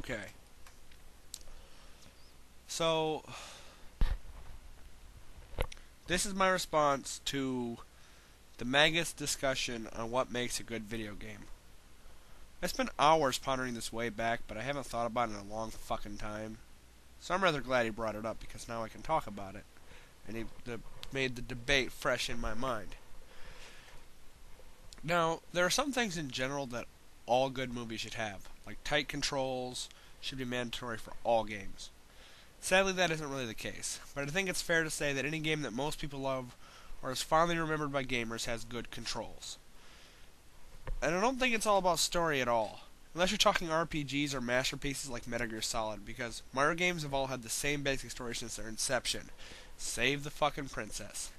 Okay. So, this is my response to the Magus discussion on what makes a good video game. I spent hours pondering this way back, but I haven't thought about it in a long fucking time. So I'm rather glad he brought it up, because now I can talk about it. And he made the debate fresh in my mind. Now, there are some things in general that all good movies should have, like tight controls should be mandatory for all games. Sadly, that isn't really the case, but I think it's fair to say that any game that most people love or is fondly remembered by gamers has good controls. And I don't think it's all about story at all, unless you're talking RPGs or masterpieces like Metal Gear Solid, because Mario games have all had the same basic story since their inception. Save the fucking princess.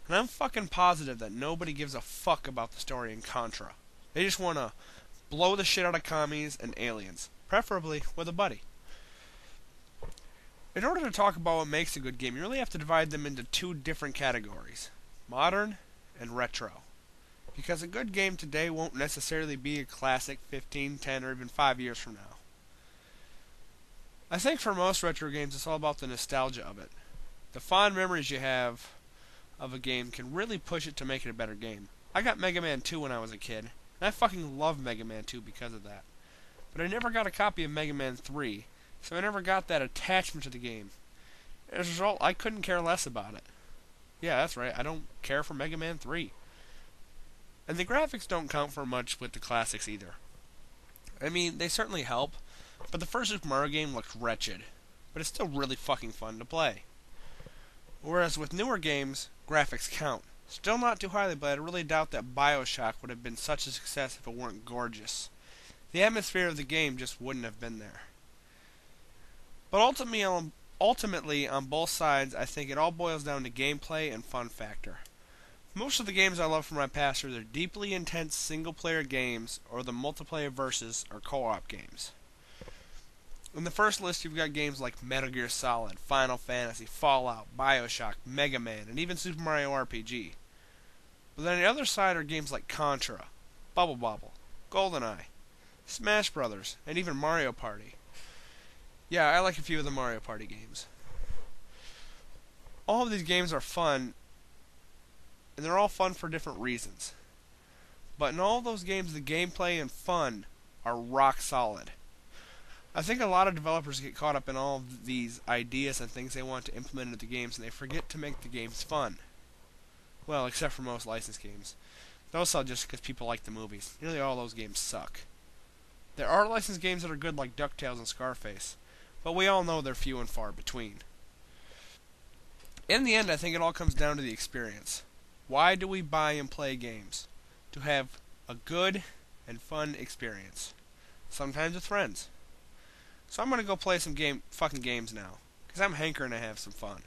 And I'm fucking positive that nobody gives a fuck about the story in Contra. They just want to blow the shit out of commies and aliens, preferably with a buddy. In order to talk about what makes a good game, you really have to divide them into two different categories, modern and retro. Because a good game today won't necessarily be a classic 15, 10, or even 5 years from now. I think for most retro games, it's all about the nostalgia of it. The fond memories you have of a game can really push it to make it a better game. I got Mega Man 2 when I was a kid, and I fucking love Mega Man 2 because of that. But I never got a copy of Mega Man 3, so I never got that attachment to the game. As a result, I couldn't care less about it. Yeah, that's right, I don't care for Mega Man 3. And the graphics don't count for much with the classics either. I mean, they certainly help, but the first Super Mario game looked wretched. But it's still really fucking fun to play. Whereas with newer games, graphics count. Still not too highly, but I really doubt that BioShock would have been such a success if it weren't gorgeous. The atmosphere of the game just wouldn't have been there. But ultimately, on both sides, I think it all boils down to gameplay and fun factor. Most of the games I love from my past are either deeply intense single-player games or the multiplayer versus or co-op games. In the first list, you've got games like Metal Gear Solid, Final Fantasy, Fallout, BioShock, Mega Man, and even Super Mario RPG. But then on the other side are games like Contra, Bubble Bobble, GoldenEye, Smash Brothers, and even Mario Party. Yeah, I like a few of the Mario Party games. All of these games are fun, and they're all fun for different reasons. But in all those games, the gameplay and fun are rock solid. I think a lot of developers get caught up in all of these ideas and things they want to implement into the games, and they forget to make the games fun. Well, except for most licensed games. Those sell just because people like the movies. Nearly all those games suck. There are licensed games that are good like DuckTales and Scarface, but we all know they're few and far between. In the end, I think it all comes down to the experience. Why do we buy and play games? To have a good and fun experience. Sometimes with friends. So I'm gonna go play some fucking games now, because I'm hankering to have some fun.